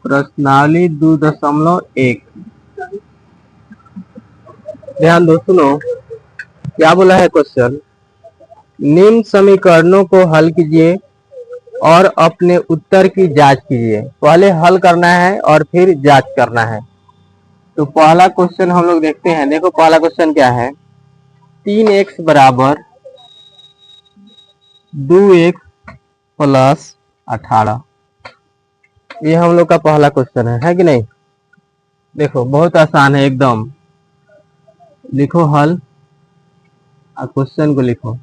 प्रश्नावली 2.1। ध्यान दो, सुनो क्या बोला है क्वेश्चन। निम्न समीकरणों को हल कीजिए और अपने उत्तर की जांच कीजिए। पहले हल करना है और फिर जांच करना है। तो पहला क्वेश्चन हम लोग देखते हैं। देखो पहला क्वेश्चन क्या है। 3x बराबर 2x प्लस 18। ये हम लोग का पहला क्वेश्चन है कि नहीं। देखो बहुत आसान है एकदम। लिखो हल और क्वेश्चन को लिखो।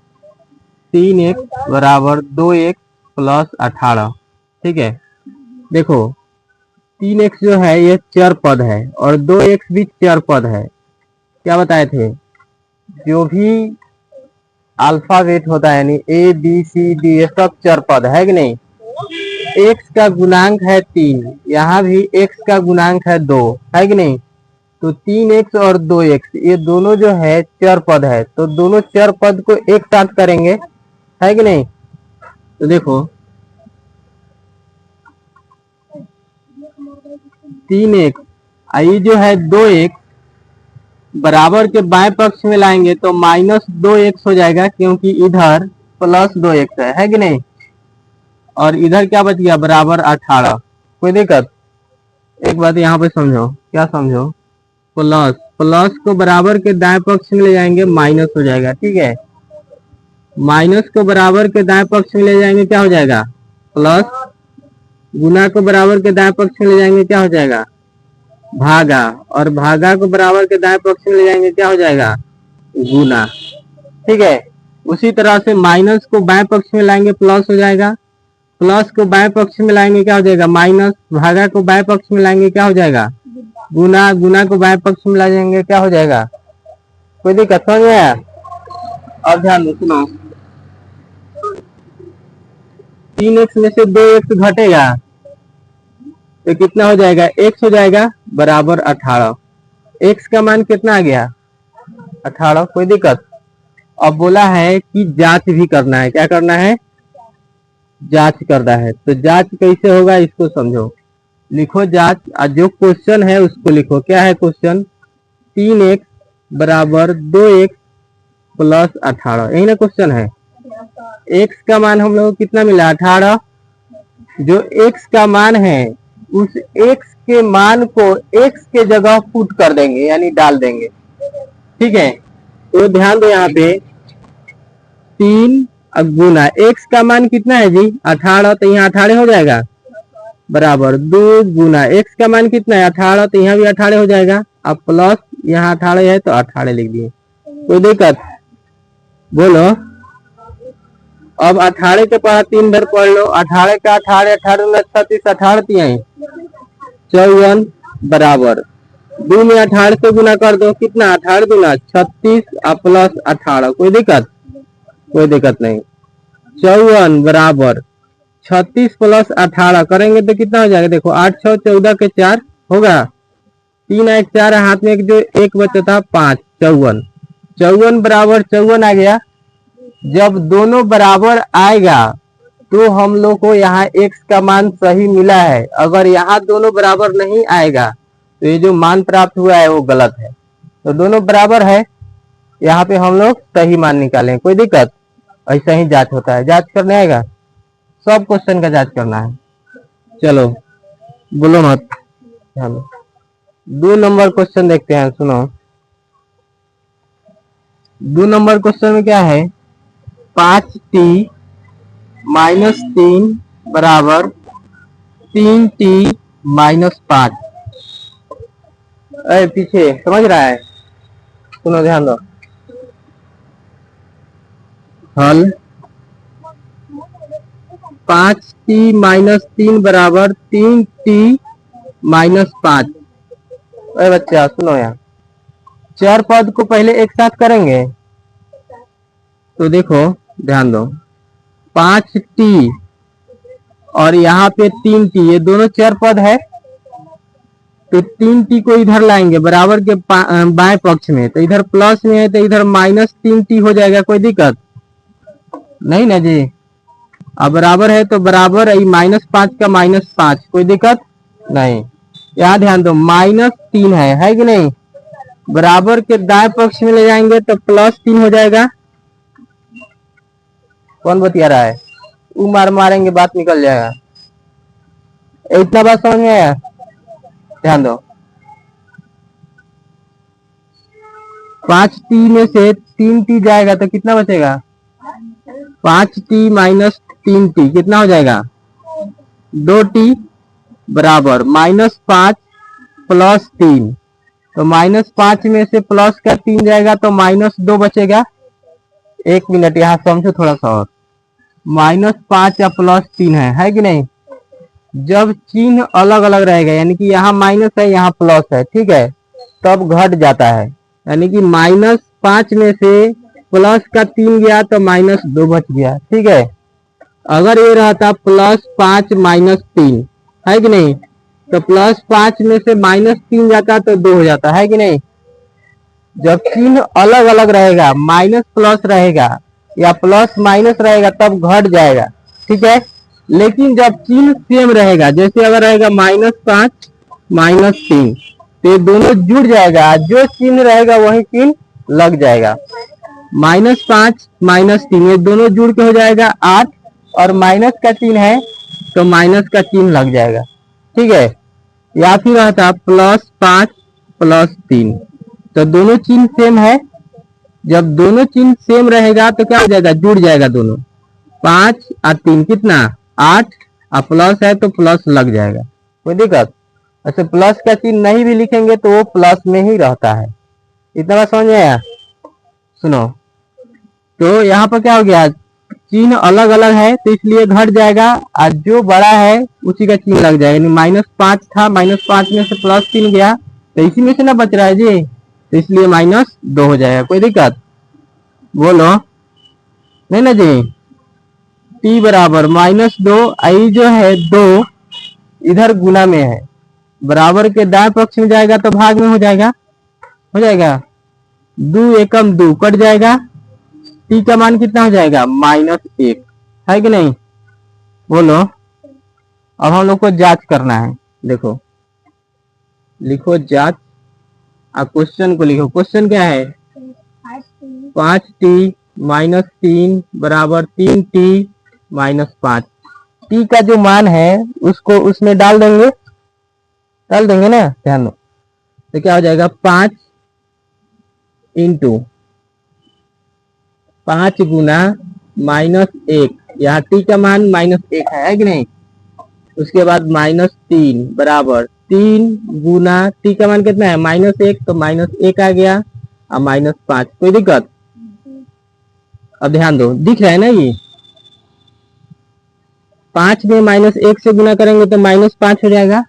3x बराबर 2x प्लस 18। ठीक है। देखो 3x जो है ये चर पद है और 2x भी चर पद है। क्या बताए थे, जो भी अल्फाबेट होता है यानी ए बी सी डी ये सब चर पद है कि नहीं। x का गुणांक है 3, यहाँ भी x का गुणांक है 2 है कि नहीं। तो 3x और 2x ये दोनों जो है चर पद है, तो दोनों चर पद को एक साथ करेंगे है कि नहीं। तो देखो 3x ये जो है 2x बराबर के बाएं पक्ष में लाएंगे तो -2x हो जाएगा, क्योंकि इधर +2x है कि नहीं। और इधर क्या बच गया, बराबर 18। कोई दिक्कत। एक बात यहाँ पे समझो, क्या समझो, प्लस प्लस को बराबर के दाएं पक्ष में ले जाएंगे माइनस हो जाएगा। ठीक है, माइनस को बराबर के दाएं पक्ष में ले जाएंगे क्या हो जाएगा, प्लस। गुना को बराबर के दाएं पक्ष में ले जाएंगे क्या हो जाएगा, भागा। और भागा को बराबर के दाएं पक्ष में ले जाएंगे क्या हो जाएगा, गुना। ठीक है, उसी तरह से माइनस को बाएं पक्ष में लाएंगे प्लस हो जाएगा, प्लस को बाएं पक्ष में लाएंगे क्या हो जाएगा, माइनस। भागा को बाएं पक्ष में लाएंगे क्या हो जाएगा, गुना। गुना को बाएं पक्ष में ला जाएंगे क्या हो जाएगा। कोई दिक्कत समझ में आया। अब ध्यान दो, सुनो। 3x में से 2x घटेगा तो कितना हो जाएगा, x हो जाएगा, बराबर 18। x का मान कितना आ गया, 18। कोई दिक्कत। अब बोला है कि जांच भी करना है। क्या करना है, जांच करना है। तो जांच कैसे होगा इसको समझो। लिखो जांच, जो क्वेश्चन है उसको लिखो। क्या है क्वेश्चन, 3x बराबर 2x प्लस 18, यही ना क्वेश्चन है। x का मान हम लोग को कितना मिला, 18। जो x का मान है उस x के मान को x के जगह पुट कर देंगे, यानी डाल देंगे। ठीक है, तो ध्यान दो यहाँ पे 3 गुना x का मान कितना है जी, 18। तो यहाँ 18 हो जाएगा, बराबर 2 गुना x का मान कितना है, 18। तो यहाँ भी 18 हो जाएगा। अब प्लस यहाँ 18 है तो 18 लिख दिए। कोई दिक्कत, बोलो। अब 18 के पास 3 बार पढ़ लो। 18 का 18, 18 36, 18 3 54 बराबर 2 में 18 से गुना कर दो, कितना, 18 गुना 36 प्लस 18। कोई दिक्कत, कोई दिक्कत नहीं। 54 बराबर 36 प्लस 18 करेंगे तो कितना हो जाएगा, देखो 8 6 14 के 4 होगा, 3 1 4 हाथ में एक जो एक बचा था 5, 54। 54 बराबर 54 आ गया। जब दोनों बराबर आएगा तो हम लोग को यहाँ x का मान सही मिला है। अगर यहाँ दोनों बराबर नहीं आएगा तो ये जो मान प्राप्त हुआ है वो गलत है। तो दोनों बराबर है, यहाँ पे हम लोग सही मान निकालें। कोई दिक्कत, ऐसा ही जांच होता है। जांच करने आएगा, सब क्वेश्चन का जांच करना है। चलो बोलो मत। चलो 2 नंबर क्वेश्चन देखते हैं, सुनो। 2 नंबर क्वेश्चन में क्या है, 5t माइनस 3 बराबर 3t माइनस 5। पीछे समझ रहा है, सुनो ध्यान दो। हल 5t माइनस 3 बराबर 3t माइनस 5। अरे बच्चा सुनो यार, चार पद को पहले एक साथ करेंगे तो देखो ध्यान दो, 5t और यहाँ पे 3t, ये दोनों चार पद है। तो 3t को इधर लाएंगे बराबर के बाएं पक्ष में, तो इधर प्लस में है तो इधर -3t हो जाएगा। कोई दिक्कत, नहीं ना जी। अब बराबर है तो बराबर है, -5 का -5, कोई दिक्कत नहीं। यहाँ ध्यान दो, -3 है कि नहीं। बराबर के दाएं पक्ष में ले जाएंगे तो +3 हो जाएगा। कौन बतिया रहा है? वो मारेंगे बात निकल जाएगा। इतना बात समझ में आया? ध्यान दो, 5t में से 3t जाएगा तो कितना बचेगा? 5t - 3t कितना हो जाएगा? 2t बराबर -5 + 3। तो -5 में से प्लस का 3 जाएगा तो -2 बचेगा। 1 मिनट यहाँ समझो थोड़ा सा और। -5 या +3 है कि नहीं। जब चिन्ह अलग अलग रहेगा, यानी कि यहाँ माइनस है यहाँ प्लस है, ठीक है, तब घट जाता है। यानी कि -5 में से प्लस का 3 गया तो -2 बच गया, ठीक है। अगर ये रहता +5 - 3 है कि नहीं, तो +5 में से -3 जाता तो 2 हो जाता है कि नहीं। जब चिन्ह अलग अलग रहेगा, माइनस प्लस रहेगा या प्लस माइनस रहेगा तब घट जाएगा, ठीक है। लेकिन जब चिन्ह सेम रहेगा, जैसे अगर रहेगा -5 - 3, तो ये दोनों जुड़ जाएगा, जो चिन्ह रहेगा वही चिन्ह लग जाएगा। -5 - 3 ये दोनों जुड़ के हो जाएगा 8, और माइनस का चिन्ह है तो माइनस का चिन्ह लग जाएगा, ठीक है। या फिर रहता +5 + 3, तो दोनों चिन्ह सेम है। जब दोनों चिन्ह सेम रहेगा तो क्या हो जाएगा? जुड़ जाएगा दोनों। 5 और 3 कितना? 8, और प्लस है तो प्लस लग जाएगा, कोई दिक्कत। ऐसे प्लस का चिन्ह नहीं भी लिखेंगे तो वो प्लस में ही रहता है। इतना बात समझ में आया? सुनो, तो यहाँ पर क्या हो गया? चिन्ह अलग अलग है तो इसलिए घट जाएगा, और जो बड़ा है उसी का चिन्ह लग जाएगा। -5 था, -5 में से +3 गया तो इसी में से ना बच रहा है जी, तो इसलिए -2 हो जाएगा। कोई दिक्कत? बोलो नहीं ना जी। t बराबर -2, आई जो है 2 इधर गुना में है, बराबर के दाएं पक्ष में जाएगा तो भाग में हो जाएगा, 2 एकम 2 कट जाएगा। t का मान कितना हो जाएगा? -1 है कि नहीं। बोलो, अब हम लोग को जांच करना है। देखो, लिखो जांच, और क्वेश्चन को लिखो। क्वेश्चन क्या है? 5t - 3 बराबर 3t - 5। t का जो मान है उसको उसमें डाल देंगे ना, ध्यान दो। तो क्या हो जाएगा? 5 × 5 गुना -1, यहाँ t का मान -1 है कि नहीं। उसके बाद -3 बराबर 3 गुना t का मान कितना है? -1, तो -1 आ गया, और -5। कोई दिक्कत? अब ध्यान दो, दिख रहा है ना ये। 5 में -1 से गुना करेंगे तो -5 हो जाएगा।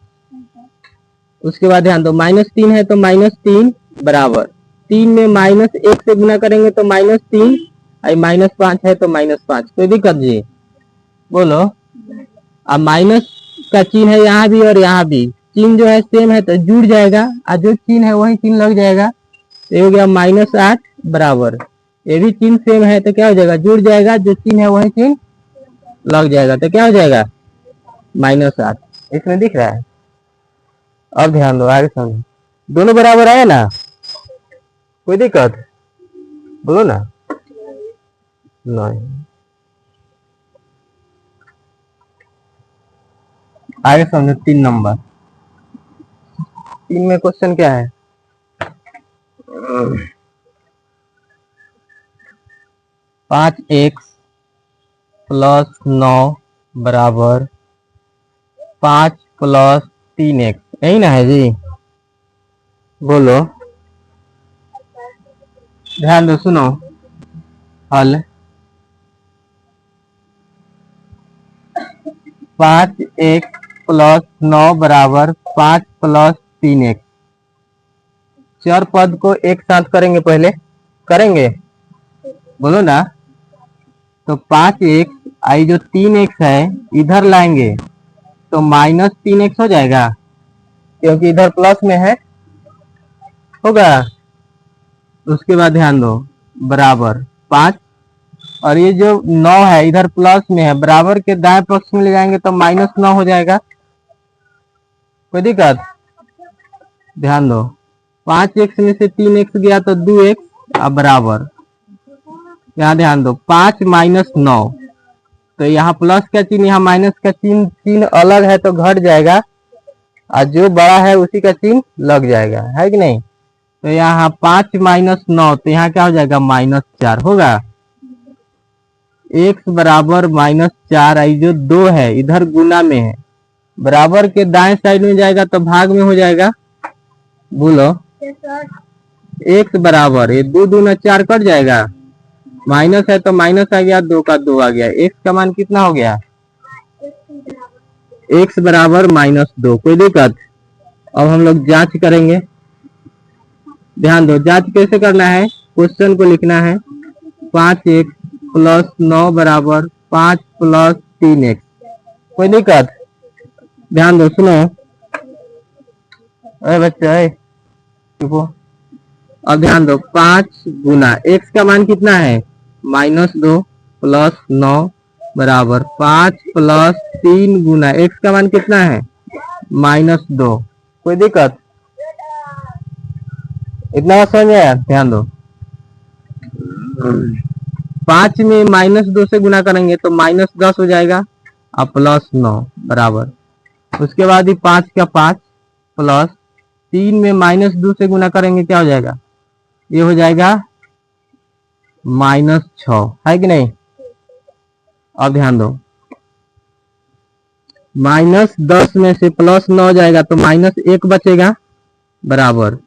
उसके बाद ध्यान दो, -3 है तो -3 बराबर 3 में -1 से गुना करेंगे तो -3, और -5 है तो -5। कोई दिक्कत जी? बोलो। अब माइनस का चिन्ह है यहाँ भी और यहाँ भी, चिन्ह जो है सेम है तो जुड़ जाएगा, और जो चिन्ह है वही चिन्ह लग जाएगा। तो ये हो गया -8 बराबर, ये भी चिन्ह सेम है तो क्या हो जाएगा? जुड़ जाएगा, जो चिन्ह है वही चिन्ह लग जाएगा, तो क्या हो जाएगा? -8। इसमें दिख रहा है? अब ध्यान दो, आगे समझो। दोनों बराबर आए ना? कोई दिक्कत? बोलो ना। नहीं, आगे समझो। 3 नंबर, 3 में क्वेश्चन क्या है? 5x + 9 बराबर 5 + 3x, यही ना है जी। बोलो, ध्यान दो, सुनो हल। 5x + 9 बराबर 5 + 3x। चर पद को एक साथ करेंगे, पहले करेंगे, बोलो ना। तो 5x, आई जो 3x है इधर लाएंगे तो -3x हो जाएगा, क्योंकि इधर प्लस में है, होगा। उसके बाद ध्यान दो, बराबर 5, और ये जो 9 है इधर प्लस में है, बराबर के दाएं पक्ष में ले जाएंगे तो -9 हो जाएगा। कोई दिक्कत? ध्यान दो, 5x में से 3x गया तो 2x अब बराबर, यहाँ ध्यान दो 5 - 9, तो यहाँ प्लस का चिन्ह यहाँ माइनस का चिन्ह अलग है तो घट जाएगा, और जो बड़ा है उसी का चिन्ह लग जाएगा, है कि नहीं? तो यहाँ 5 - 9, तो यहाँ क्या हो जाएगा -4 होगा। x बराबर -4, आई जो 2 है इधर गुना में है, बराबर के दाएं साइड में जाएगा तो भाग में हो जाएगा। बोलो x बराबर, ये 2 दूना 4 कट जाएगा, माइनस है तो माइनस आ गया, 2 का 2 आ गया, x का मान कितना हो गया? x बराबर -2। कोई दिक्कत? अब हम लोग जांच करेंगे। ध्यान दो, जांच कैसे करना है, क्वेश्चन को लिखना है 5x + 9 बराबर 5 + 3x। कोई दिक्कत? ध्यान दो, सुनो, अरे बच्चे देखो, अब ध्यान दो, 5 गुना x का मान कितना है -2 + 9 बराबर 5 + 3 गुना x का मान कितना है -2। कोई दिक्कत? इतना समझ में आया? ध्यान दो, 5 में -2 से गुना करेंगे तो -10 हो जाएगा, अब +9 बराबर, उसके बाद ही 5 का 5 प्लस 3 में -2 से गुना करेंगे क्या हो जाएगा, ये हो जाएगा -6, है कि नहीं? अब ध्यान दो, -10 में से +9 जाएगा तो -1 बचेगा, बराबर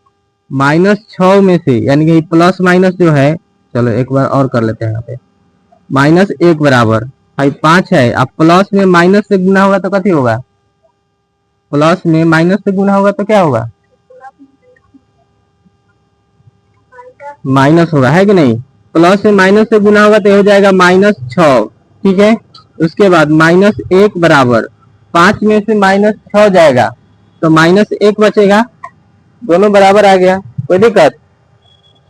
-6 में से, यानी कि प्लस माइनस जो है, चलो एक बार और कर लेते हैं यहाँ पे, -1 बराबर भाई 5 है, अब प्लस में माइनस से गुना होगा तो कथी होगा, प्लस में माइनस से गुना होगा तो क्या होगा, माइनस होगा, है कि नहीं? प्लस में माइनस से गुना होगा तो हो जाएगा -6, ठीक है। उसके बाद -1 बराबर 5 में से -6 जाएगा तो -1 बचेगा, दोनों बराबर आ गया। कोई दिक्कत?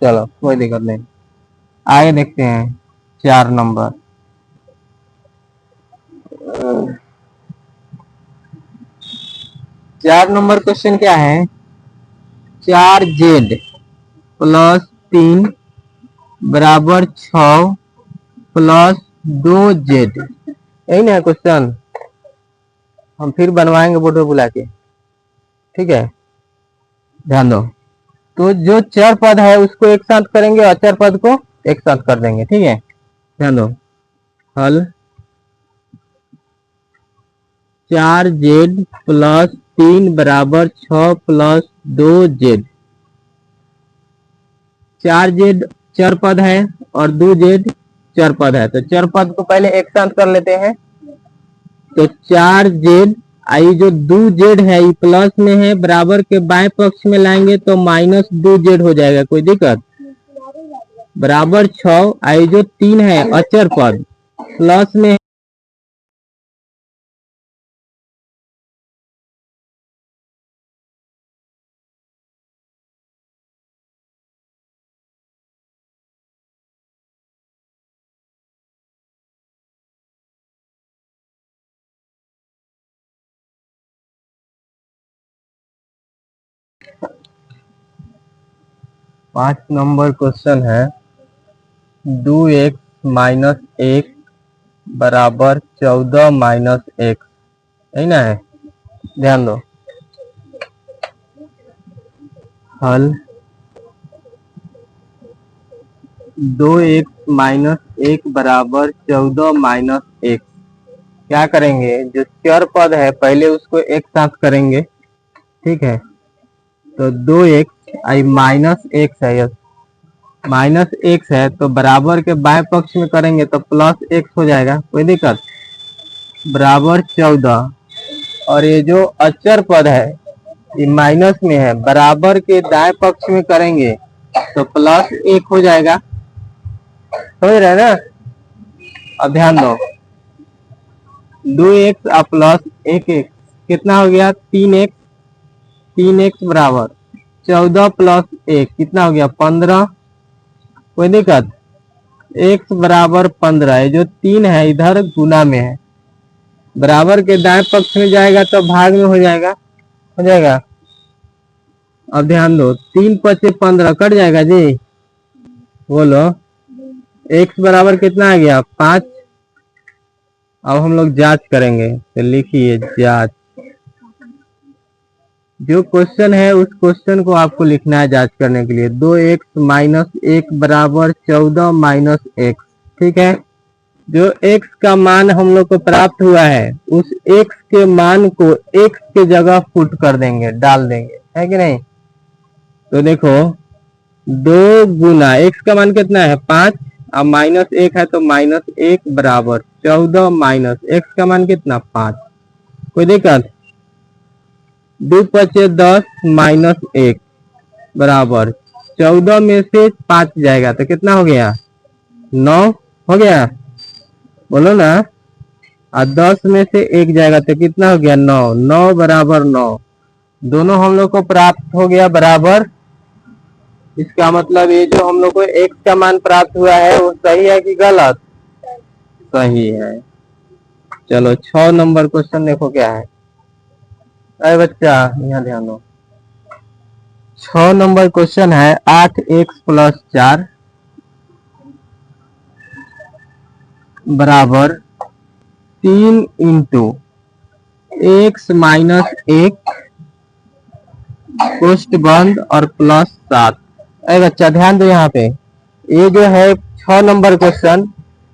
चलो कोई दिक्कत नहीं, आगे देखते हैं 4 नंबर। 4 नंबर क्वेश्चन क्या है, 4z + 3 बराबर 6 + 2z, यही ना है क्वेश्चन, हम फिर बनवाएंगे बोर्ड पे बुला के, ठीक है। ध्यान दो, तो जो चर पद है उसको एक साथ करेंगे, अचर पद को एक साथ कर देंगे, ठीक है। ध्यान दो, हल 4z + 3 बराबर 6 + 2z, 4z चर पद है और 2z चर पद है, तो चर पद को पहले एक साथ कर लेते हैं। तो 4z, आई जो 2z है ये प्लस में है, बराबर के बाएं पक्ष में लाएंगे तो -2z हो जाएगा। कोई दिक्कत? बराबर 6, आई जो 3 है अचर पद प्लस में, पांच नंबर क्वेश्चन है 2x - 1 बराबर 14 - 1, यही ना है। ध्यान दो, हल 2x - 1 बराबर 14 - 1, क्या करेंगे, जो चर पद है पहले उसको एक साथ करेंगे, ठीक है। तो 2x, आई -x है, -x है तो बराबर के बाएं पक्ष में करेंगे तो +x हो जाएगा। कोई दिक्कत? बराबर 14, और ये जो अचर पद है ये माइनस में है, बराबर के दाएं पक्ष में करेंगे तो +1 हो जाएगा, समझ रहे हैं ना? अब ध्यान दो, 2x और +1x कितना हो गया, 3x, 3x बराबर 14 + 1 कितना हो गया, 15। कोई दिक्कत? x बराबर 15 है, जो 3 है इधर गुना में है, बराबर के दाएं पक्ष में जाएगा तो भाग में हो जाएगा, हो जाएगा। अब ध्यान दो, 3 पचे 15 कट जाएगा जी, बोलो x बराबर कितना आ गया 5। अब हम लोग जांच करेंगे, तो लिखिए जांच। जो क्वेश्चन है उस क्वेश्चन को आपको लिखना है जांच करने के लिए। 2x माइनस 1 बराबर 14 माइनस x, ठीक है। जो x का मान हम लोग को प्राप्त हुआ है, उस x के मान को x के जगह पुट कर देंगे, डाल देंगे, है कि नहीं। तो देखो 2 गुना x का मान कितना है 5, अब माइनस 1 है तो माइनस 1 बराबर 14 माइनस x का मान कितना 5। कोई दिक्कत। 2 पचे 10 माइनस 1 बराबर 14 में से 5 जाएगा तो कितना हो गया 9 हो गया, बोलो ना। और 10 में से 1 जाएगा तो कितना हो गया 9, 9 बराबर 9। दोनों हम लोग को प्राप्त हो गया बराबर। इसका मतलब ये जो हम लोग को x का मान प्राप्त हुआ है वो सही है कि गलत, सही है। चलो 6 नंबर क्वेश्चन देखो क्या है। अरे बच्चा यहाँ ध्यान दो, 6 नंबर क्वेश्चन है 8x प्लस 4 बराबर 3 इंटू x माइनस 1 कोष्ट बंद और प्लस 7। अरे बच्चा ध्यान दो, यहाँ पे ये जो है 6 नंबर क्वेश्चन,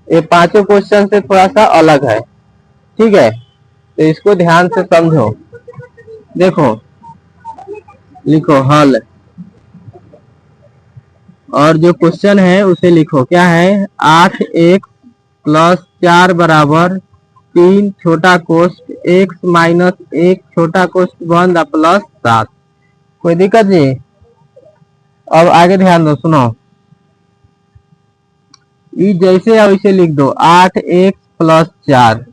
ये पांचों क्वेश्चन से थोड़ा सा अलग है, ठीक है। तो इसको ध्यान से समझो। देखो लिखो हल, और जो क्वेश्चन है उसे लिखो। क्या है 8x प्लस 4 बराबर 3 छोटा कोष्ट x माइनस 1 छोटा कोष्ट बंद प्लस 7। कोई दिक्कत नहीं। अब आगे ध्यान दो, सुनो। ये जैसे अब इसे लिख दो 8x प्लस 4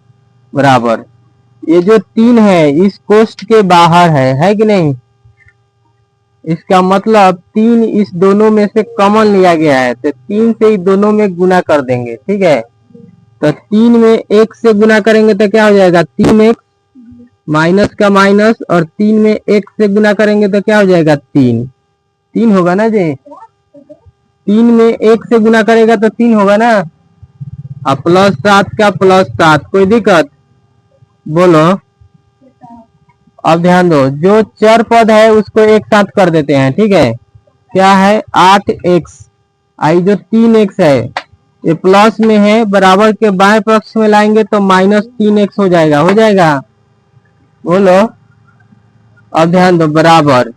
बराबर, ये जो 3 है इस कोष्ट के बाहर है कि नहीं। इसका मतलब 3 इस दोनों में से कॉमन लिया गया है, तो 3 से ही दोनों में गुना कर देंगे, ठीक है। तो 3 में 1 से गुना करेंगे तो क्या हो जाएगा 3x माइनस का माइनस, और 3 में 1 से गुना करेंगे तो क्या हो जाएगा 3, 3 होगा ना जी। 3 में 1 से गुना करेगा तो 3 होगा ना। अब प्लस 7 का प्लस 7, कोई दिक्कत, बोलो। अब ध्यान दो, जो चर पद है उसको एक साथ कर देते हैं, ठीक है। क्या है 8x, आई जो 3x है ये प्लस में है, बराबर के बाएं पक्ष में लाएंगे तो माइनस 3x हो जाएगा, हो जाएगा, बोलो। अब ध्यान दो, बराबर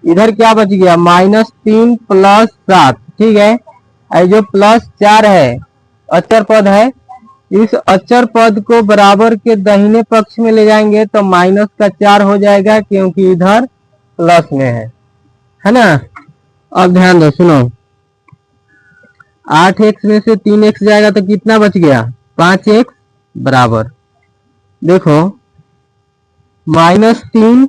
इधर क्या बच गया -3 प्लस 7, ठीक है। आई जो प्लस 4 है अचर पद है, इस अचर पद को बराबर के दाहिने पक्ष में ले जाएंगे तो माइनस का 4 हो जाएगा, क्योंकि इधर प्लस में है ना। अब ध्यान दो, सुनो। 8x में से 3x जाएगा तो कितना बच गया 5x बराबर, देखो -3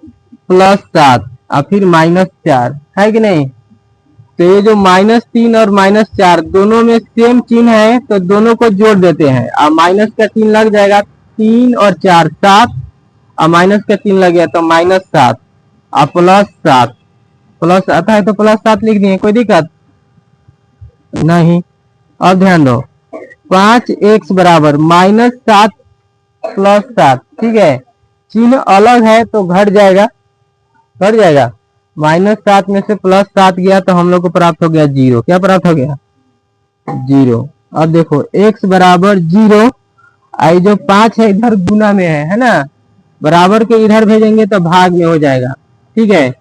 प्लस 7 और फिर -4, है कि नहीं। तो ये जो -3 और -4 दोनों में सेम चिन्ह है, तो दोनों को जोड़ देते हैं। और माइनस का 3 लग जाएगा, 3 और 4 7, और माइनस का 3 लग गया तो -7 और प्लस 7, प्लस आता है तो प्लस 7 लिख दिए, कोई दिक्कत नहीं। अब ध्यान दो, 5x बराबर -7 प्लस 7, ठीक है। चिन्ह अलग है तो घट जाएगा, घट जाएगा। -7 में से प्लस 7 गया तो हम लोग को प्राप्त हो गया 0। क्या प्राप्त हो गया 0। अब देखो x बराबर 0, आई जो 5 है इधर गुना में है ना, बराबर के इधर भेजेंगे तो भाग में हो जाएगा, ठीक है।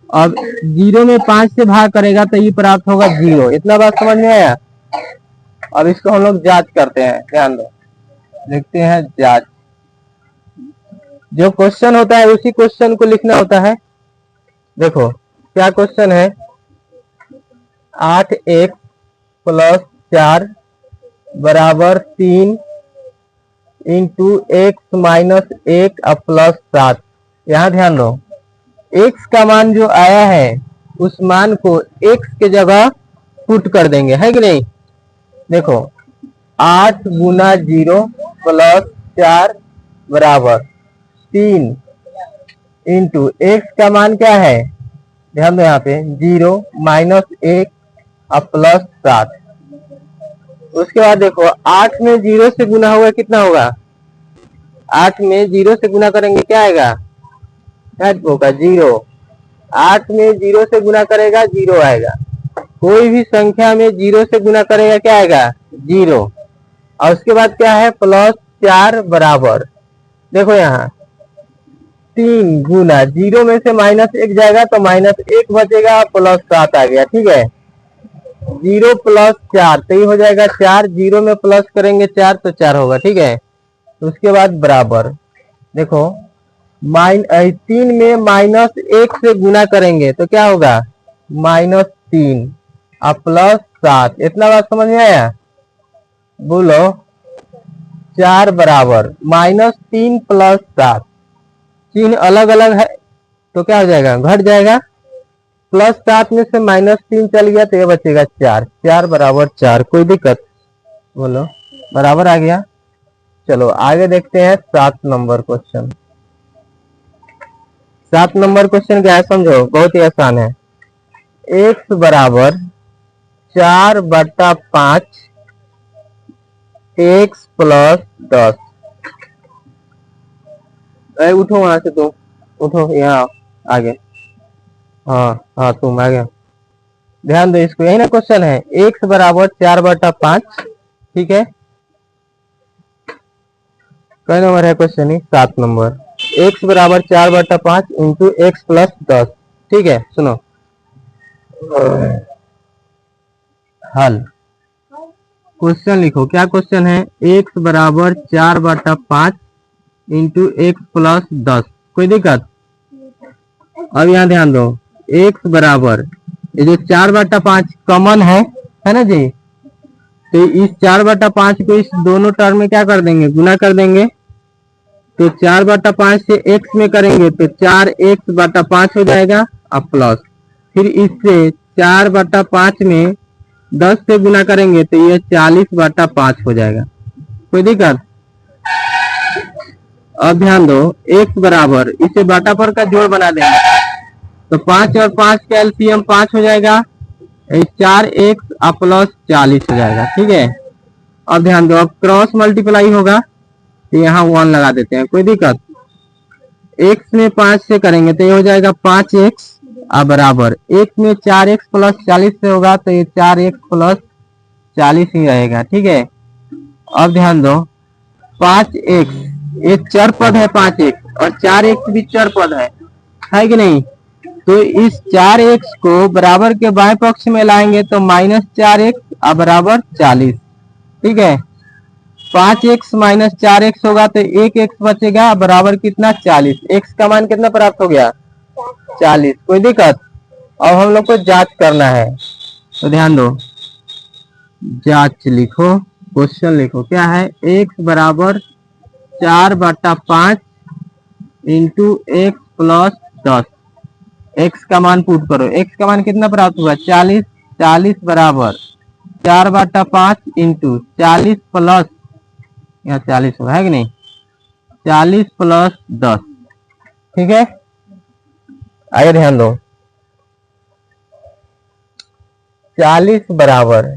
अब 0 में 5 से भाग करेगा तो ये प्राप्त होगा 0। इतना बात समझ में आया। अब इसको हम लोग जांच करते हैं, ध्यान दो, लिखते हैं जांच। जो क्वेश्चन होता है उसी क्वेश्चन को लिखना होता है। देखो क्या क्वेश्चन है, 8x प्लस 4 बराबर 3 इंटू x माइनस 1 और प्लस 7। यहाँ ध्यान दो, x का मान जो आया है उस मान को x के जगह पुट कर देंगे, है कि नहीं। देखो 8 गुना 0 प्लस 4 बराबर 3 इंटू एक्स का मान क्या है, ध्यान दो यहाँ पे 0 माइनस 1 और प्लस 7। उसके बाद देखो 8 में 0 से गुना होगा कितना होगा, 8 में 0 से गुना करेंगे क्या आएगा, क्या होगा 0। 8 में 0 से गुना करेगा 0 आएगा। कोई भी संख्या में 0 से गुना करेगा क्या आएगा 0। और उसके बाद क्या है प्लस 4 बराबर, देखो यहाँ 3 गुना 0 में से माइनस 1 जाएगा तो माइनस 1 बचेगा, प्लस 7 आ गया। ठीक है, 0 प्लस 4 तो ये हो जाएगा 4, 0 में प्लस करेंगे 4 तो 4 होगा। ठीक है, तो उसके बाद बराबर देखो 3 में माइनस 1 से गुना करेंगे तो क्या होगा -3 और प्लस 7। इतना बात समझ में आया, बोलो 4 बराबर -3 प्लस 7, चिन्ह अलग अलग है तो क्या हो जाएगा घट जाएगा, प्लस 7 में से -3 चल गया तो ये बचेगा 4, 4 बराबर 4। कोई दिक्कत, बोलो बराबर आ गया। चलो आगे देखते हैं 7 नंबर क्वेश्चन। 7 नंबर क्वेश्चन क्या है समझो, बहुत ही आसान है। x बराबर 4/5 x प्लस 10। उठो वहां से, तुम उठो यहाँ आगे, हाँ हाँ तुम आगे ध्यान दो इसको, यही ना क्वेश्चन है। x बराबर 4/5, ठीक है, कई नंबर है क्वेश्चन ही 7 नंबर। x बराबर 4/5 इंटू एक्स प्लस 10। ठीक है, सुनो हल क्वेश्चन लिखो। क्या क्वेश्चन है, x बराबर 4/5 इंटू एक्स प्लस 10। कोई दिक्कत, अब यहाँ ध्यान दो x बराबर ये जो 4/5 कॉमन है ना जी, तो इस 4/5 को इस दोनों टर्म में क्या कर देंगे गुना कर देंगे, तो 4/5 से x में करेंगे तो 4x/5 हो जाएगा और प्लस फिर इससे 4/5 में 10 से गुना करेंगे तो ये 40/5 हो जाएगा। कोई दिक्कत, अब ध्यान दो x बराबर इसे बाटा पर का जोड़ बना देंगे तो 5 और 5 का एलसीएम 5 हो जाएगा, 4x प्लस 40 हो जाएगा। ठीक है, अब ध्यान दो अब क्रॉस मल्टीप्लाई होगा तो यहाँ 1 लगा देते हैं। कोई दिक्कत, x में 5 से करेंगे तो ये हो जाएगा 5x बराबर 1 में 4x प्लस 40 से होगा तो ये 4x प्लस 40 ही रहेगा। ठीक है, अब ध्यान दो 5x ये चर पद है 5x और 4x भी चर पद है कि नहीं, तो इस 4x को बराबर के बाएं पक्ष में लाएंगे तो -4x बराबर 40। ठीक है, 5x माइनस 4x होगा तो 1x बचेगा बराबर कितना 40। x का मान कितना प्राप्त हो गया 40। कोई दिक्कत, अब हम लोग को जांच करना है तो ध्यान दो जांच लिखो, क्वेश्चन लिखो। क्या है, x बराबर 4/5 इंटू एक्स प्लस 10। x का मान पुट करो, x का मान कितना प्राप्त हुआ 40। 40 बराबर 4/5 इंटू 40 प्लस यहाँ 40 होगा है कि नहीं, 40 प्लस 10। ठीक है, आगे ध्यान दो 40 बराबर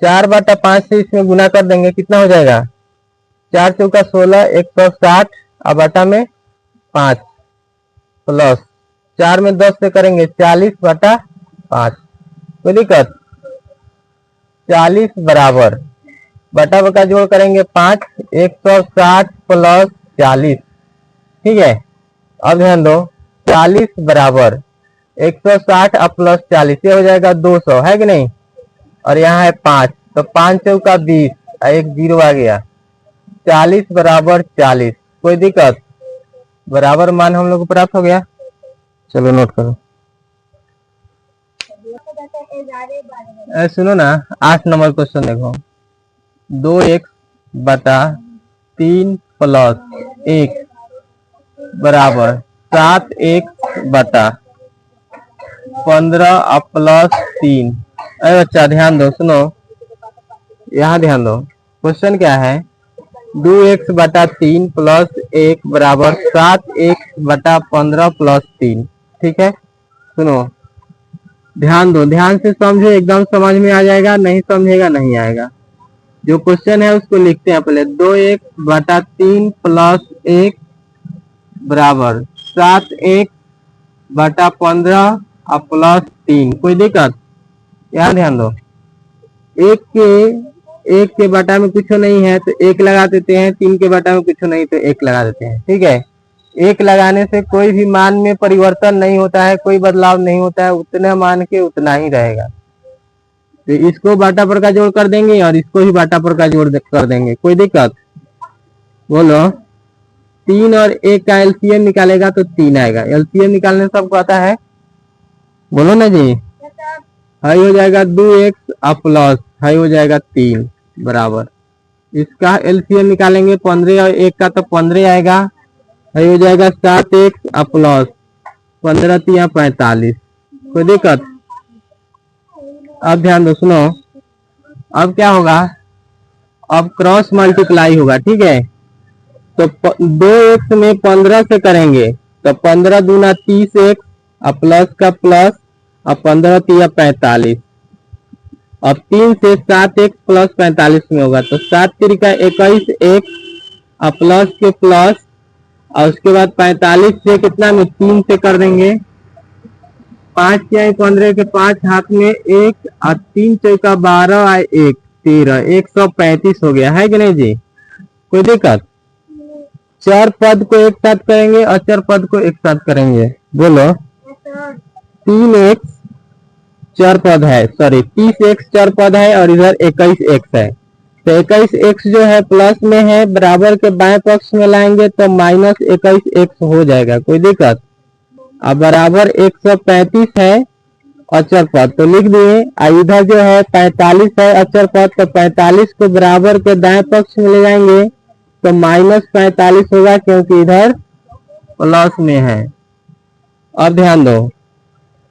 4/5 से इसमें गुना कर देंगे कितना हो जाएगा, 4 चौका 16 160 और बटा में 5 प्लस 4 में 10 से करेंगे 40/5। कोई दिक्कत, 40 बराबर बटा बटा जोड़ करेंगे 5 160 प्लस 40। ठीक है, अब ध्यान दो 40 बराबर 160 और प्लस 40 ये हो जाएगा 200 है कि नहीं, और यहाँ है 5 तो 5 चौका 20 एक 0 आ गया, 40 बराबर 40। कोई दिक्कत, बराबर मान हम लोग को प्राप्त हो गया। चलो नोट करो, सुनो ना 8 नंबर क्वेश्चन देखो, 2x बटा 3 प्लस 1 बराबर 7x बटा 15 और प्लस 3। अरे बच्चा ध्यान दो, सुनो यहाँ ध्यान दो, क्वेश्चन क्या है, 2x/3 प्लस 1 बराबर 7x/15 प्लस 3। ठीक है, सुनो ध्यान दो, ध्यान से समझो, एकदम समझ में आ जाएगा, नहीं समझेगा नहीं आएगा। जो क्वेश्चन है उसको लिखते हैं पहले, 2x/3 प्लस 1 बराबर 7x/15 और प्लस 3। कोई दिक्कत? यहाँ ध्यान दो, एक के बटा में कुछ नहीं है तो एक लगा देते हैं, 3 के बटा में कुछ नहीं तो एक लगा देते हैं। ठीक है, एक लगाने से कोई भी मान में परिवर्तन नहीं होता है, कोई बदलाव नहीं होता है, उतना मान के उतना ही रहेगा। तो इसको बाटा पर का जोड़ कर देंगे और इसको भी बाटा पर का जोड़ कर देंगे। कोई दिक्कत? बोलो। 3 और 1 का एलसीएम निकालेगा तो 3 आएगा। एलसीएम निकालने सबको आता है? बोलो ना जी। हाई हो जाएगा 2x और प्लस हाई हो जाएगा 3 बराबर, इसका एलसीएम निकालेंगे 15 और 1 का तो 15 आएगा, हाई हो जाएगा 7x और प्लस 15 3 45। कोई दिक्कत? अब ध्यान दो, सुनो, अब क्या होगा, अब क्रॉस मल्टीप्लाई होगा। ठीक है, तो 2x में 15 से करेंगे तो 15 दूना 30x और प्लस का प्लस और 15 3 45। अब 3 से 7x प्लस 45 में होगा तो 7 3 का 21x और प्लस के प्लस और उसके बाद 45 से कितना में 3 से कर देंगे, 5 या 15 के 5 हाथ में 1 और 3 चौका 12 और 1 13, 135 हो गया है कि नहीं जी? कोई दिक्कत? चार पद को एक साथ करेंगे और चार पद को एक साथ करेंगे। बोलो। 3x चार पद है, सॉरी 30x चार पद है और इधर 21x है, तो 21x जो है प्लस में है, बराबर के बाएं पक्ष में लाएंगे तो माइनस 21x हो जाएगा। कोई दिक्कत? अब बराबर 135 है अचर पद तो लिख दिए, इधर जो है 45 है अचर पद, तो 45 को बराबर के दाएं पक्ष में ले जाएंगे तो माइनस 45 होगा क्योंकि इधर प्लस में है। अब ध्यान दो,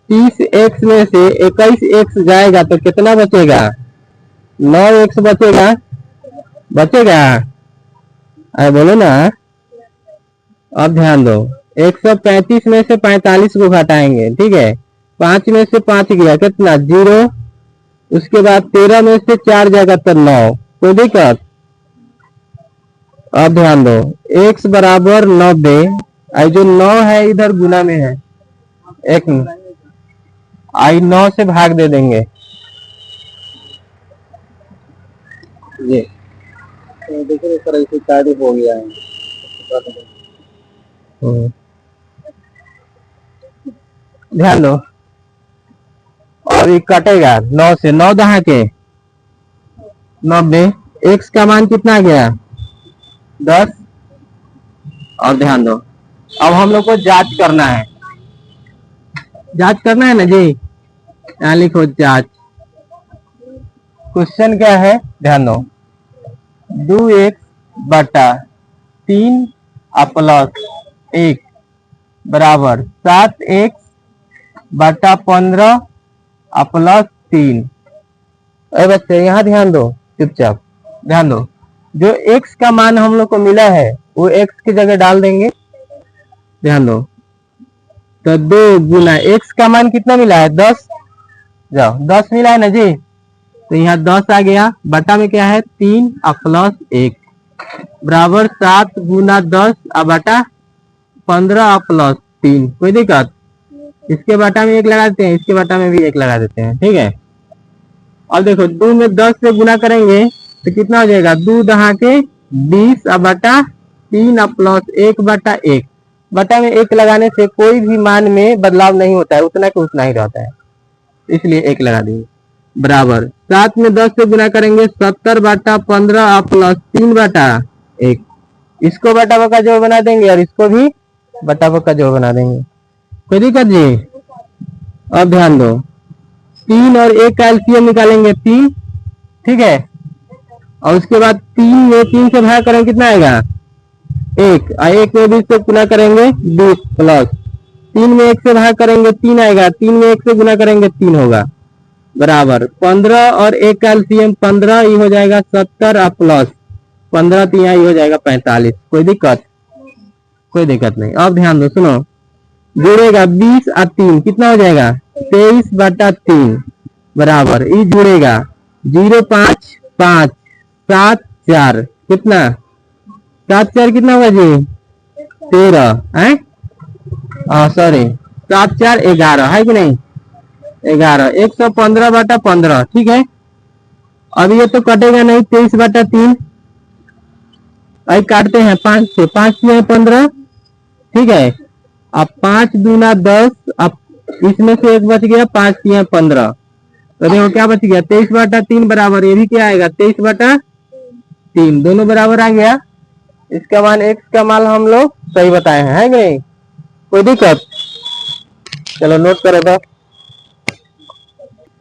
30x में से 21x जाएगा तो कितना बचेगा, 9x बचेगा। बचेगा? अरे बोलो ना। अब ध्यान दो, 135 में से 45 को घटाएंगे। ठीक है, 5 में से 5 गया कितना 0, उसके बाद 13 में से 4 जाएगा तो 9। कोई दिक्कत? अब ध्यान दो, x बराबर 90, आई जो 9 है इधर गुना में है, एक आई 9 से भाग दे देंगे ये, तो देखो इस तरह से कार्ड हो गया है। ध्यान दो, और ये कटेगा 9 से, 9 दहा के 90, x का मान कितना गया 10। और ध्यान दो, अब हम लोग को जांच करना है, जांच करना है ना जी, यहाँ लिखो जांच। क्वेश्चन क्या है, ध्यान दो, 2x/3 प्लस 1 बराबर 7x/15 प्लस 3। अरे बच्चे यहाँ ध्यान दो, चुपचाप ध्यान दो, जो x का मान हम लोग को मिला है वो x की जगह डाल देंगे। ध्यान दो, तो 2 गुना x का मान कितना मिला है 10, जाओ 10 मिला है ना जी, तो यहाँ 10 आ गया, बटा में क्या है 3 प्लस 1 बराबर 7 गुना 10 बटा 15 प्लस 3। कोई दिक्कत? इसके बटा में 1 लगा देते हैं, इसके बटा में भी 1 लगा देते हैं। ठीक है, अब देखो 2 में 10 से गुना करेंगे तो कितना हो जाएगा, 2 दहा के 20 बटा 3 प्लस 1 बटा 1, बटा में 1 लगाने से कोई भी मान में बदलाव नहीं होता है, उतना के उतना ही रहता है, इसलिए 1 लगा देंगे बराबर 7 में 10 से गुना करेंगे 70 बटा 15 प्लस 3 बटा 1, इसको बटा बका जोड़ बना देंगे और इसको भी बटा बका जोड़ बना देंगे। कोई दिक्कत जी? अब ध्यान दो, 3 और 1 का एलसीएम निकालेंगे 3। ठीक है, और उसके बाद 3 में 3 से भाग करेंगे कितना आएगा 1, और 1 में 20 से गुना करेंगे 20 प्लस 3 में 1 से भाग करेंगे 3 आएगा, 3 में 1 से गुना करेंगे 3 होगा, बराबर 15 और एक का एलसीएम 15 ही हो जाएगा 70 और प्लस 15 तो यहाँ ही हो जाएगा 45। कोई दिक्कत? कोई दिक्कत नहीं। अब ध्यान दो, सुनो, जुड़ेगा 20 और 3 कितना हो जाएगा 23/3 बराबर ये जुड़ेगा 0.5 5 7 4 कितना 7 4 कितना होगा जी 13 है, सॉरी 7 4 11 है कि नहीं 11 115/15 ठीक है। अब ये तो कटेगा नहीं 23/3 आई काटते हैं 5 से 5 में 15 ठीक है। अब 5 दूना 10 अब इसमें से एक बच गया 5 या 15 तो देखो क्या बच गया 23/3 बराबर ये भी क्या आएगा 23/3 दोनों बराबर आ गया। इसका मान x का मान हम लोग सही बताए हैं है कि नहीं, कोई दिक्कत? चलो नोट करो तो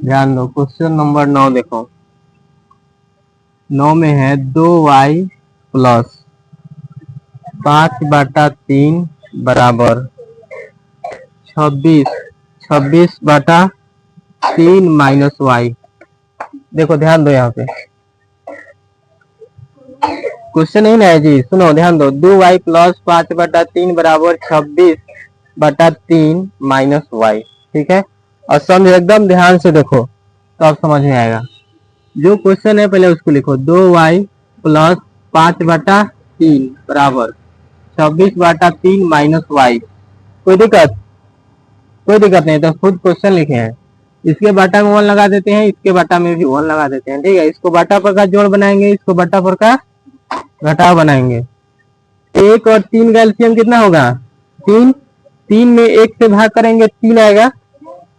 ध्यान दो। क्वेश्चन नंबर 9 देखो, 9 में है 2y प्लस 5/3 बराबर 26/3 माइनस वाई। देखो ध्यान दो यहाँ पे क्वेश्चन नहीं ना है जी, सुनो ध्यान दो 2y प्लस 5/3 बराबर 26/3 माइनस वाई ठीक है। और समझ एकदम ध्यान से देखो तो अब समझ में आएगा। जो क्वेश्चन है पहले उसको लिखो 2y प्लस 5/3 बराबर 26/3 माइनस वाई। कोई दिक्कत? कोई दिक्कत नहीं। तो खुद क्वेश्चन लिखे हैं, इसके बाटा में 1 लगा देते हैं, इसके बाटा में भी 1 लगा देते हैं ठीक है। इसको बाटा पर का जोड़ बनाएंगे, इसको बाटा पर का घटाव बनाएंगे। 1 और 3 का एलसीएम कितना होगा 3, 3 में 1 से भाग करेंगे 3 आएगा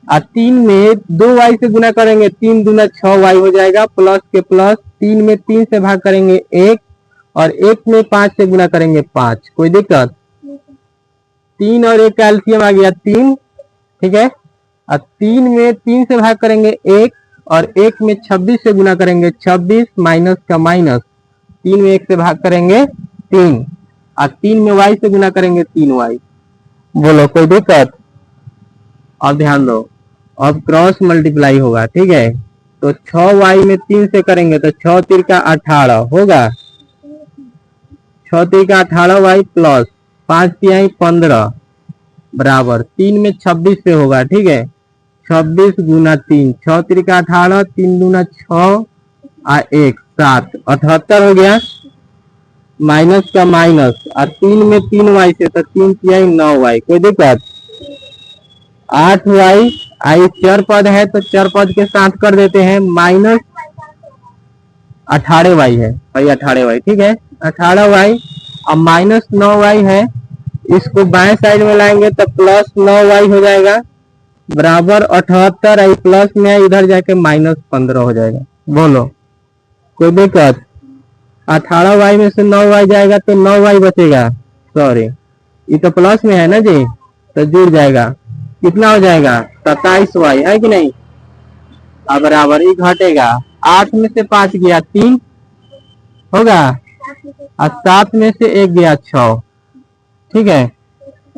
और 3 में 2y से गुना करेंगे 3 दूना 6y हो जाएगा प्लस के प्लस 3 में 3 से भाग करेंगे 1 और 1 में 5 से गुना करेंगे 5। कोई दिक्कत? 3 और 1 का एलसीएम आ गया 3 ठीक है। और 3 में 3 से भाग करेंगे 1 और 1 में 26 से गुना करेंगे 26 माइनस का माइनस 3 में 1 से भाग करेंगे 3 और 3 में y से गुना करेंगे 3y। बोलो कोई दिक्कत? अब ध्यान दो, अब क्रॉस मल्टीप्लाई होगा ठीक है। तो 6y में 3 से करेंगे तो 6 3 का 18 होगा, 6 3 का 18y प्लस 5 3 15 बराबर 3 में 26 से होगा ठीक है। 26 गुना 3 6 3 का 18 3 दूना 6 और 1 7 78 हो गया माइनस का माइनस और 3 में 3y से तो 3 3 9y। कोई दिक्कत? 8y आई चर पद है तो चर पद के साथ कर देते हैं माइनस 18y है भाई 18y ठीक है 18y अब माइनस 9y है, इसको बाएं साइड में लाएंगे तो प्लस 9y हो जाएगा बराबर 78 आई प्लस में इधर जाके माइनस 15 हो जाएगा। बोलो कोई दिक्कत? 18y में से 9y जाएगा तो 9y बचेगा, सॉरी ये तो प्लस में है ना जी तो जुड़ जाएगा कितना हो जाएगा 27y है कि नहीं। अब बराबर ये घटेगा 8 में से 5 गया 3 होगा और 7 में से 1 गया 6 ठीक है।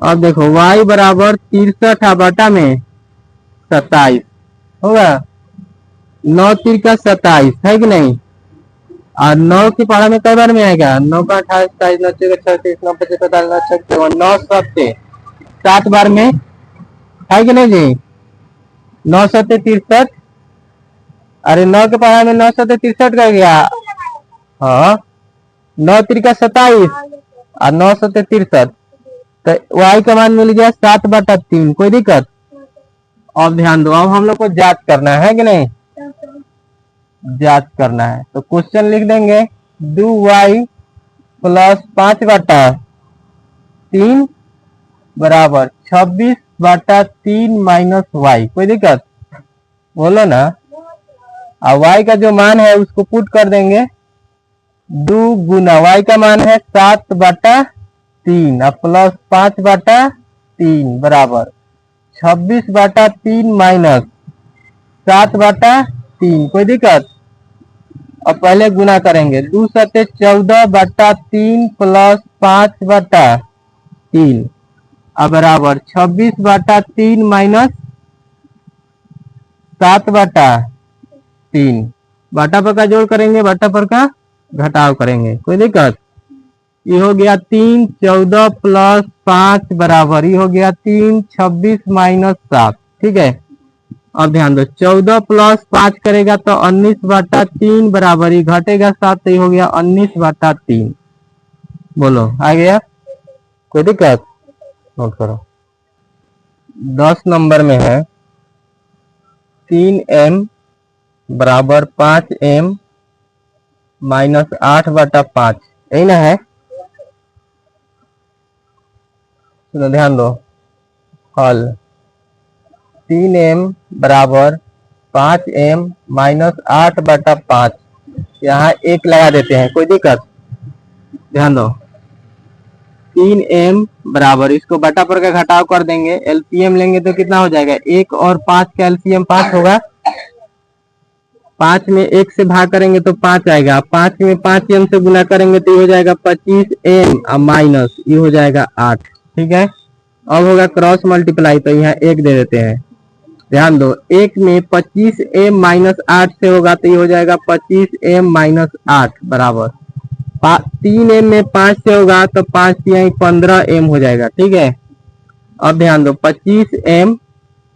अब देखो y बराबर 63 बटा में 27 होगा 9 3 का 27 है कि नहीं। और 9 की पढ़ा में कई बार में आएगा 9 का 28 27 9 6 36 9 5 45 9 6 9 7 7 बार में है कि नहीं जी 9 7 63। अरे 9 के पढ़ा में 9 7 63 कर गया, हाँ 9 3 का 27 और 9 7 63 तो y का मान मिल गया 7/3। कोई दिक्कत? अब ध्यान दो, अब हम लोग को जांच करना है कि नहीं, जांच करना है तो क्वेश्चन लिख देंगे 2y प्लस 5/3 बराबर 26/3 माइनस y। कोई दिक्कत? बोलो ना। और y का जो मान है उसको पुट कर देंगे 2 गुना y का मान है 7/3 और प्लस 5/3 बराबर 26/3 माइनस 7/3। कोई दिक्कत? अब पहले गुना करेंगे 2 7 14/3 प्लस 5/3 अब बराबर 26/3 माइनस 7/3। बटा पर का जोड़ करेंगे, बटा पर का घटाव करेंगे, कोई दिक्कत। ये हो गया 3 14 प्लस 5 बराबर, ये हो गया 3 26 माइनस 7। ठीक है, अब ध्यान दो, 14 प्लस 5 करेगा तो 19/3 बराबर, ये घटेगा 7 तो ये हो गया 19/3। बोलो आ गया, कोई दिक्कत। नोट करो। 10 नंबर में है 3m बराबर 5m माइनस 8/5, यही ना है। तो ध्यान दो, हल 3m बराबर 5m माइनस 8/5, यहाँ 1 लगा देते हैं, कोई दिक्कत। ध्यान दो, 3m बराबर, इसको बटा पर का घटाव कर देंगे, एलसीएम लेंगे तो कितना हो जाएगा, 1 और 5 का एलसीएम 5 होगा। 5 में 1 से भाग करेंगे तो 5 आएगा, 5 में 5m से गुना करेंगे तो ये हो जाएगा 25m माइनस ये हो जाएगा 8। ठीक है, अब होगा क्रॉस मल्टीप्लाई, तो यहाँ 1 दे देते हैं। ध्यान दो, 1 में 25m माइनस 8 से होगा तो ये हो जाएगा 25m माइनस 8 बराबर 3m में 5 से होगा तो 5 से 15m हो जाएगा। ठीक है, अब ध्यान दो, 25m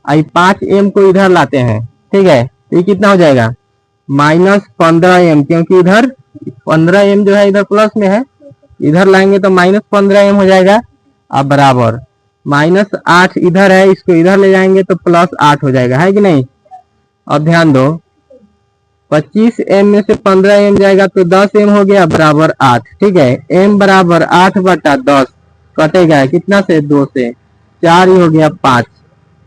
5m को इधर लाते हैं। ठीक है, तो ये कितना हो जाएगा, माइनस 15m, क्योंकि इधर 15m जो है इधर प्लस में है, इधर लाएंगे तो माइनस 15m हो जाएगा। अब बराबर -8 इधर है, इसको इधर ले जाएंगे तो +8 हो जाएगा, है कि नहीं। अब ध्यान दो, 25m में से 15m जाएगा तो 10m हो गया बराबर 8। ठीक है, m बराबर 8/10 कटेगा कितना से, 2 से, 4 ही हो गया 5।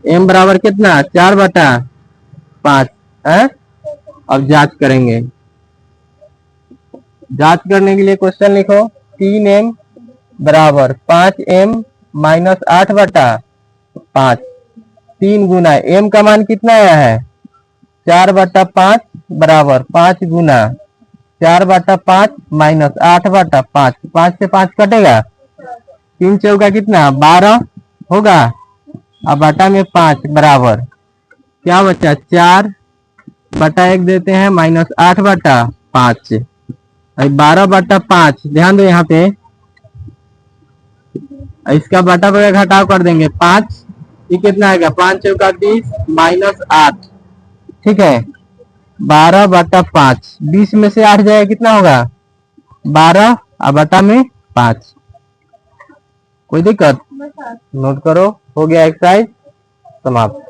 m बराबर कितना, 4/5 है। अब जांच करेंगे, जांच करने के लिए क्वेश्चन लिखो, 3m बराबर 5m माइनस 8/5, 3 गुना m का मान कितना आया है, 4/5 बराबर 5 गुना 4/5 माइनस 8/5, 5 से 5 कटेगा, 3 चौका कितना 12 होगा, अब बटा में 5 बराबर क्या बचा, 4/1 देते हैं माइनस 8/5, 12/5। ध्यान दो यहाँ पे, इसका बटा पर घटाव कर देंगे 5, ये कितना आएगा, 5 चौका 20 माइनस 8। ठीक है, 12/5, 20 में से 8 जाएगा कितना होगा, 12, अब बटा में 5। कोई दिक्कत। नोट करो, हो गया एक्सरसाइज समाप्त।